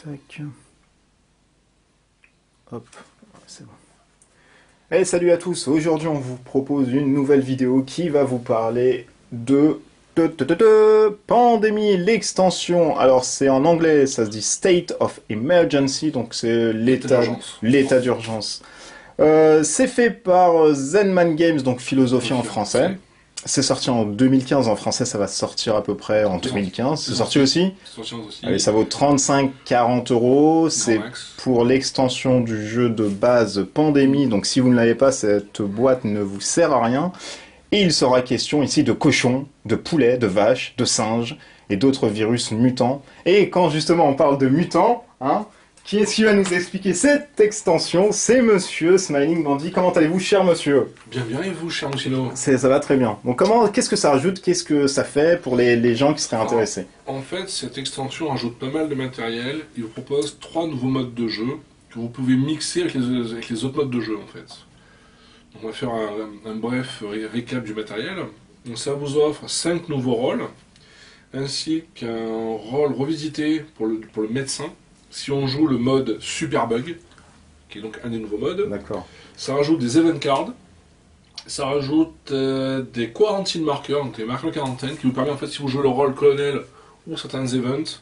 Tac. Hop, c'est bon. Et salut à tous, aujourd'hui on vous propose une nouvelle vidéo qui va vous parler de Pandémie, l'extension. Alors c'est en anglais, ça se dit State of Emergency, donc c'est l'état d'urgence. C'est fait par Zenman Games, donc Philosophie en français. C'est sorti en 2015, en français ça va sortir à peu près en 2015. C'est sorti aussi. Allez, ça vaut 35-40 euros. C'est pour l'extension du jeu de base Pandémie. Donc si vous ne l'avez pas, cette boîte ne vous sert à rien. Et il sera question ici de cochons, de poulets, de vaches, de singes et d'autres virus mutants. Et quand justement on parle de mutants, qui est-ce qui va nous expliquer cette extension? C'est monsieur Smiling Bandit. Comment allez-vous, cher monsieur? Bien, bien, et vous, cher Moussino? Ça va très bien. Donc qu'est-ce que ça rajoute? Qu'est-ce que ça fait pour les gens qui seraient intéressés? En fait, cette extension rajoute pas mal de matériel. Il vous propose 3 nouveaux modes de jeu que vous pouvez mixer avec les autres modes de jeu, en fait. Donc, on va faire un bref récap du matériel. Donc, ça vous offre 5 nouveaux rôles, ainsi qu'un rôle revisité pour le médecin, si on joue le mode Super Bug, qui est donc un des nouveaux modes. D'accord. Ça rajoute des event cards, ça rajoute des quarantine markers, donc des marqueurs quarantaine, qui vous permet en fait, si vous jouez le rôle colonel ou certains events,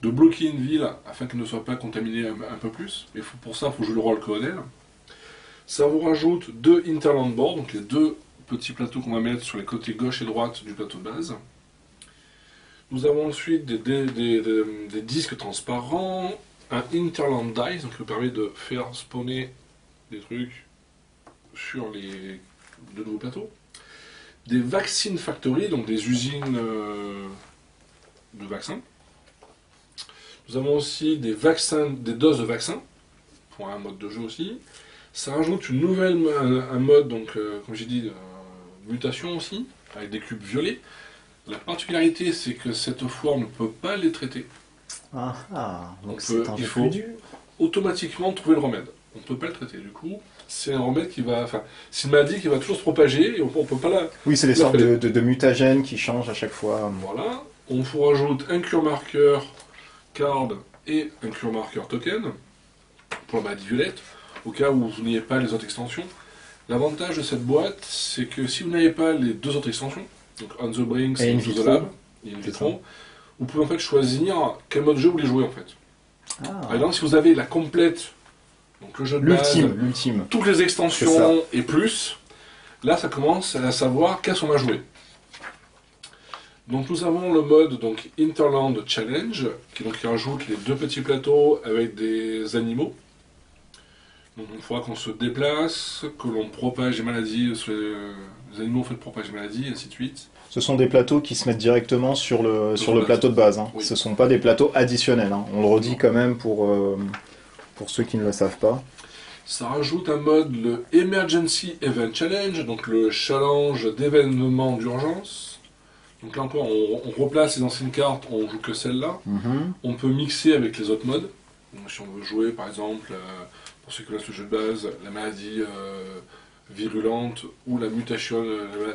de bloquer une ville afin qu'elle ne soit pas contaminée un peu plus. Mais pour ça, il faut jouer le rôle colonel. Ça vous rajoute 2 Interland Boards, donc les 2 petits plateaux qu'on va mettre sur les côtés gauche et droite du plateau de base. Nous avons ensuite des disques transparents, un Interland Dice, donc qui vous permet de faire spawner des trucs sur les 2 nouveaux plateaux. Des Vaccine Factory, donc des usines de vaccins. Nous avons aussi des doses de vaccins, pour un mode de jeu aussi. Ça rajoute un mode, donc, comme j'ai dit, mutation aussi, avec des cubes violets. La particularité, c'est que cette fois, on ne peut pas les traiter. Donc il faut automatiquement trouver le remède. On ne peut pas le traiter, du coup. C'est un remède qui va... Enfin, c'est une maladie qui va toujours se propager et on ne peut pas la... Oui, c'est des sortes de mutagènes qui changent à chaque fois. Voilà. On vous rajoute un cure marker card et un cure marker token pour la maladie violette, au cas où vous n'ayez pas les autres extensions. L'avantage de cette boîte, c'est que si vous n'avez pas les 2 autres extensions, donc On the Brink et In Vitro, vous pouvez en fait choisir quel mode de jeu vous voulez jouer en fait. Par exemple, si vous avez la complète, donc le jeu de base, l'ultime, toutes les extensions et plus, là ça commence à savoir qu'est-ce qu'on va jouer. Donc nous avons le mode donc Interland Challenge, qui rajoute les 2 petits plateaux avec des animaux. Donc il faudra qu'on se déplace, que l'on propage des maladies, les animaux en fait propagent des maladies, et ainsi de suite. Ce sont des plateaux qui se mettent directement sur le plateau de base. Oui. Ce ne sont pas des plateaux additionnels. On le redit quand même pour ceux qui ne le savent pas. Ça rajoute un mode, le Emergency Event Challenge, donc le challenge d'événements d'urgence. Donc là encore, on replace les anciennes cartes, on joue que celle-là. On peut mixer avec les autres modes. Donc si on veut jouer par exemple, pour ceux qui connaissent le jeu de base, la maladie virulente ou la mutation,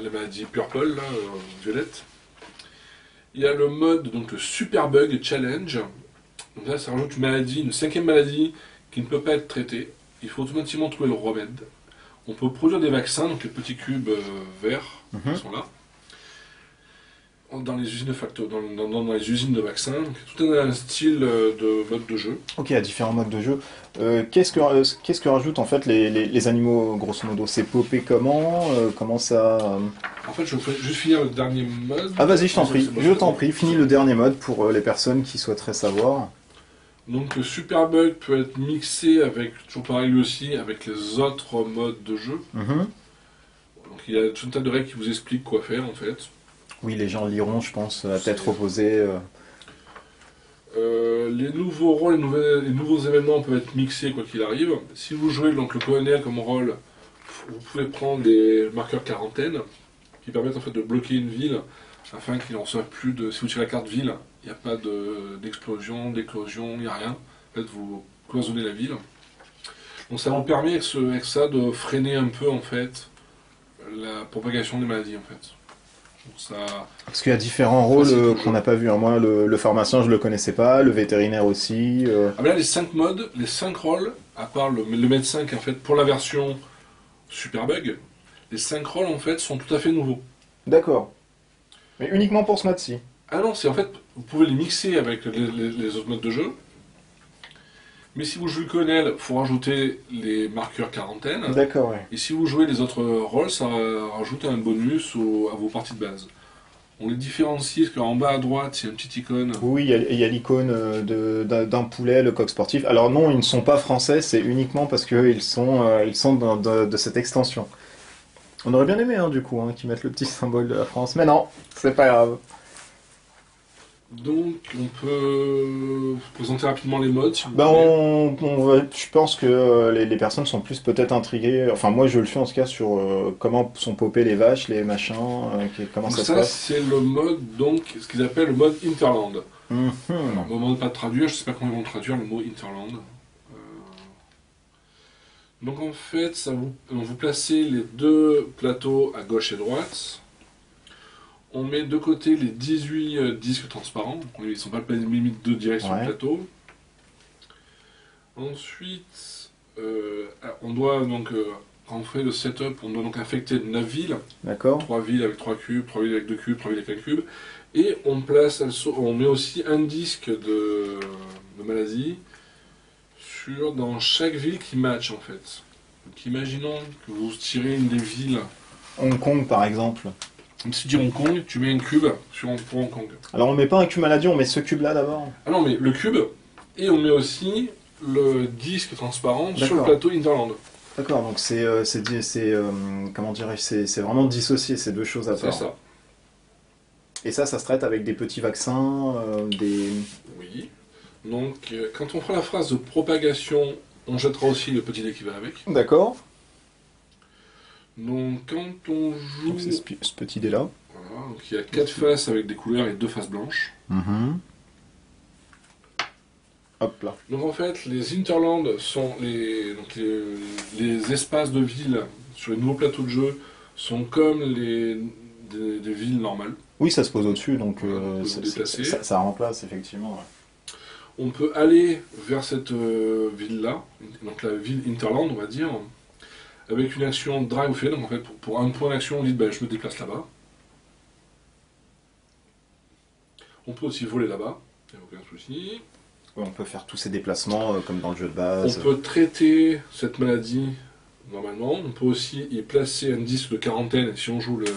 la maladie purple, là, violette. Il y a le mode, donc le Super Bug Challenge. Donc là, ça rajoute une 5e maladie qui ne peut pas être traitée. Il faut automatiquement trouver le remède. On peut produire des vaccins, donc les petits cubes verts qui sont là, dans les usines dans les usines de vaccins. Donc, tout un style de mode de jeu. Ok, il y a différents modes de jeu. Qu'est-ce que rajoutent en fait les animaux, grosso modo? C'est popé comment ça... En fait, je vais juste finir le dernier mode. Ah vas-y, je t'en prie, finis le dernier mode pour les personnes qui souhaiteraient savoir. Donc le Super Bug peut être mixé avec, toujours pareil lui aussi, avec les autres modes de jeu. Donc il y a tout un tas de règles qui vous expliquent quoi faire en fait. Oui, les gens liront, je pense, à tête reposée. Les nouveaux rôles, les nouveaux événements peuvent être mixés quoi qu'il arrive. Si vous jouez donc le colonel comme rôle, vous pouvez prendre les marqueurs quarantaine qui permettent en fait de bloquer une ville afin qu'il n'en soit plus de... Si vous tirez la carte ville, il n'y a pas d'explosion, d'éclosion, il n'y a rien. En fait, vous cloisonnez la ville. Donc ça vous permet avec ça de freiner un peu en fait la propagation des maladies en fait. Donc ça... Parce qu'il y a différents rôles qu'on jeu. n'a pas vu. Hein. Moi, le pharmacien, je le connaissais pas, le vétérinaire aussi. Ah ben là, les 5 modes, les 5 rôles, à part le médecin qui en fait pour la version Superbug, les 5 rôles en fait sont tout à fait nouveaux. D'accord. Mais uniquement pour ce mode-ci. Ah non, c'est en fait, vous pouvez les mixer avec les autres modes de jeu. Mais si vous jouez le colonel, il faut rajouter les marqueurs quarantaine. D'accord, ouais. Et si vous jouez les autres rôles, ça rajoute un bonus à vos parties de base. On les différencie parce qu'en bas à droite, il y a une petite icône. Oui, il y a l'icône d'un poulet, le coq sportif. Alors non, ils ne sont pas français, c'est uniquement parce qu'ils sont de cette extension. On aurait bien aimé, hein, du coup, hein, qu'ils mettent le petit symbole de la France. Mais non, c'est pas grave. Donc on peut vous présenter rapidement les modes si vous Ben voulez. je pense que les personnes sont plus peut-être intriguées. Enfin, moi, je le suis en tout cas sur comment sont popées les vaches, les machins, comment Donc ça se ça passe. c'est le mode, donc ce qu'ils appellent le mode Interland. Mhm. Alors, au moment de pas de traduire, je sais pas comment ils vont le traduire le mot Interland. Donc en fait, vous placez les deux plateaux à gauche et droite. On met de côté les 18 disques transparents. Donc, ils ne sont pas mis de direct sur le Ouais. plateau. Ensuite, on doit donc, quand on fait le setup, on doit donc affecter 9 villes. D'accord. 3 villes avec 3 cubes, 3 villes avec 2 cubes, 3 villes avec 1 cube. Et on met aussi un disque de maladie dans chaque ville qui match en fait. Donc imaginons que vous tirez une des villes. Hong Kong, par exemple. Comme si tu dis Hong Kong, tu mets un cube pour Hong Kong. Alors, on met pas un cube maladie, on met ce cube-là d'abord. Ah non, mais le cube, et on met aussi le disque transparent sur le D'accord. plateau Interland. D'accord, donc comment dirais-je, c'est vraiment dissocié ces deux choses à C'est part. ça. Et ça se traite avec des petits vaccins, des... Oui. Donc, quand on fera la phrase de propagation, on jettera aussi le petit dé qui va avec. D'accord. Donc, quand on joue. Donc c'est ce petit dé-là. Voilà, donc il y a 4 faces avec des couleurs et 2 faces blanches. Mhm. Hop là. Donc en fait, les Interlands sont les espaces de ville sur les nouveaux plateaux de jeu sont comme des villes normales. Oui, ça se pose au-dessus, donc Voilà, vous déplacer. ça remplace effectivement. Ouais. On peut aller vers cette ville-là, donc la ville Interland, on va dire, avec une action drive fait. Donc en fait, pour un point d'action, on dit ben, je me déplace là-bas. On peut aussi voler là-bas, il n'y a aucun souci. Ouais, on peut faire tous ces déplacements comme dans le jeu de On base. peut traiter cette maladie normalement. On peut aussi y placer un disque de quarantaine si on joue le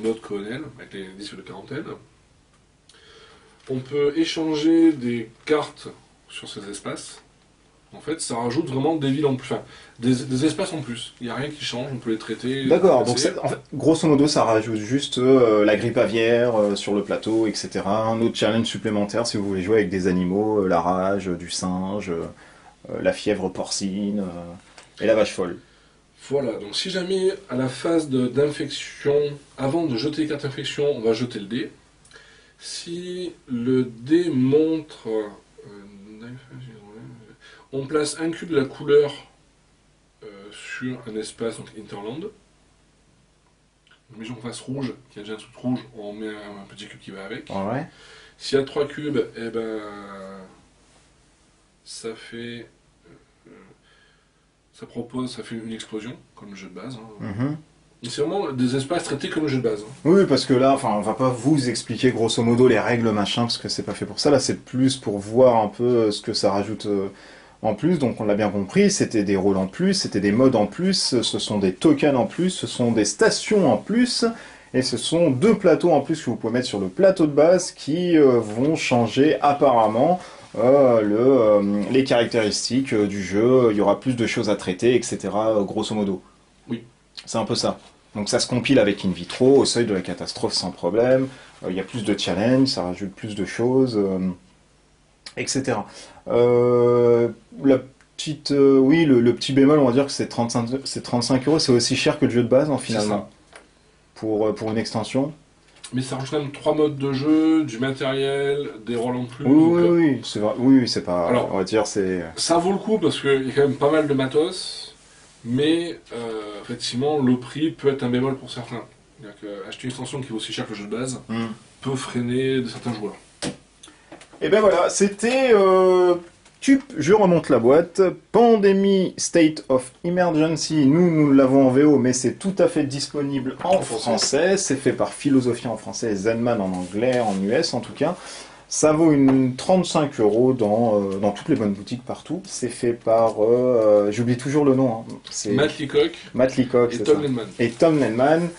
mode colonel avec les disques de quarantaine. On peut échanger des cartes sur ces espaces. En fait, ça rajoute vraiment des villes en plus, enfin, des espaces en plus. Il n'y a rien qui change, on peut les traiter. D'accord, donc placer. en fait, grosso modo, ça rajoute juste la grippe aviaire sur le plateau, etc. Un autre challenge supplémentaire si vous voulez jouer avec des animaux, la rage, du singe, la fièvre porcine et la vache folle. Voilà, donc si jamais à la phase d'infection, avant de jeter les cartes d'infection, on va jeter le dé. Si le dé montre. On place un cube de la couleur sur un espace, donc Interland. Imaginons qu'on fasse rouge, qu'il y a déjà un truc rouge, on met un petit cube qui va avec. Ouais. S'il y a 3 cubes, eh ben, ça fait. Ça fait une explosion, comme le jeu de base. Hein. Mhm. C'est vraiment des espaces traités comme le jeu de base. Hein. Oui, parce que là, enfin, on va pas vous expliquer grosso modo les règles machin, parce que c'est pas fait pour ça. Là, c'est plus pour voir un peu ce que ça rajoute en plus. Donc, on l'a bien compris, c'était des rôles en plus, c'était des modes en plus, ce sont des tokens en plus, ce sont des stations en plus, et ce sont 2 plateaux en plus que vous pouvez mettre sur le plateau de base qui vont changer apparemment les caractéristiques du jeu. Il y aura plus de choses à traiter, etc. Grosso modo. Oui. C'est un peu ça. Donc ça se compile avec in vitro, au seuil de la catastrophe sans problème. Il y a plus de challenges, ça rajoute plus de choses, etc. La petite, oui, le petit bémol, on va dire que c'est 35 euros. C'est aussi cher que le jeu de base, hein, finalement, pour une extension. Mais ça rajoute quand même 3 modes de jeu, du matériel, des rôles en plus. Oui, c'est vrai. Oui, c'est pas. Alors, on va dire, c'est. ça vaut le coup parce qu'il y a quand même pas mal de matos, mais effectivement, le prix peut être un bémol pour certains. Acheter une extension qui vaut aussi cher que le jeu de base peut freiner de certains joueurs. Et ben voilà, c'était je remonte la boîte. Pandemic State of Emergency, nous l'avons en VO, mais c'est tout à fait disponible en français. C'est fait par Philosophia en français et Zenman en anglais, en US en tout cas. Ça vaut 35 € dans toutes les bonnes boutiques partout. C'est fait par, j'oublie toujours le nom. C'est Matt Leacock et Tom Lenman. Et Tom Lenman.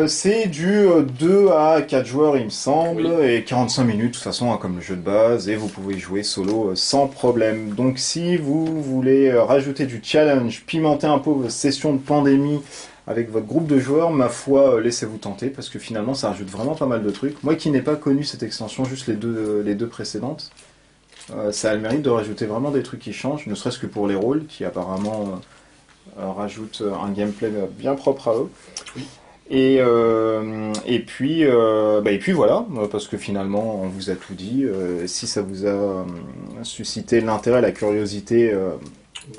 C'est du 2 à 4 joueurs, il me semble, et 45 minutes, de toute façon, hein, comme le jeu de base, et vous pouvez jouer solo sans problème. Donc si vous voulez rajouter du challenge, pimenter un peu vos sessions de pandémie avec votre groupe de joueurs, ma foi, laissez-vous tenter, parce que finalement, ça rajoute vraiment pas mal de trucs. Moi qui n'ai pas connu cette extension, juste les deux précédentes, ça a le mérite de rajouter vraiment des trucs qui changent, ne serait-ce que pour les rôles, qui apparemment rajoutent un gameplay bien propre à eux. Oui. Et puis voilà, parce que finalement on vous a tout dit. Si ça vous a suscité l'intérêt, la curiosité,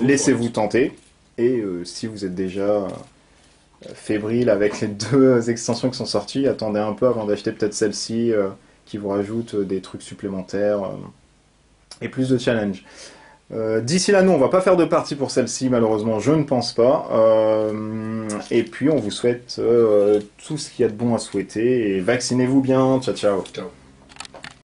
laissez-vous tenter. Et si vous êtes déjà fébrile avec les 2 extensions qui sont sorties, attendez un peu avant d'acheter peut-être celle-ci qui vous rajoute des trucs supplémentaires et plus de challenge. D'ici là, nous, on va pas faire de partie pour celle-ci, malheureusement, je ne pense pas. Et puis, on vous souhaite tout ce qu'il y a de bon à souhaiter. Et vaccinez-vous bien. Ciao, ciao. Ciao.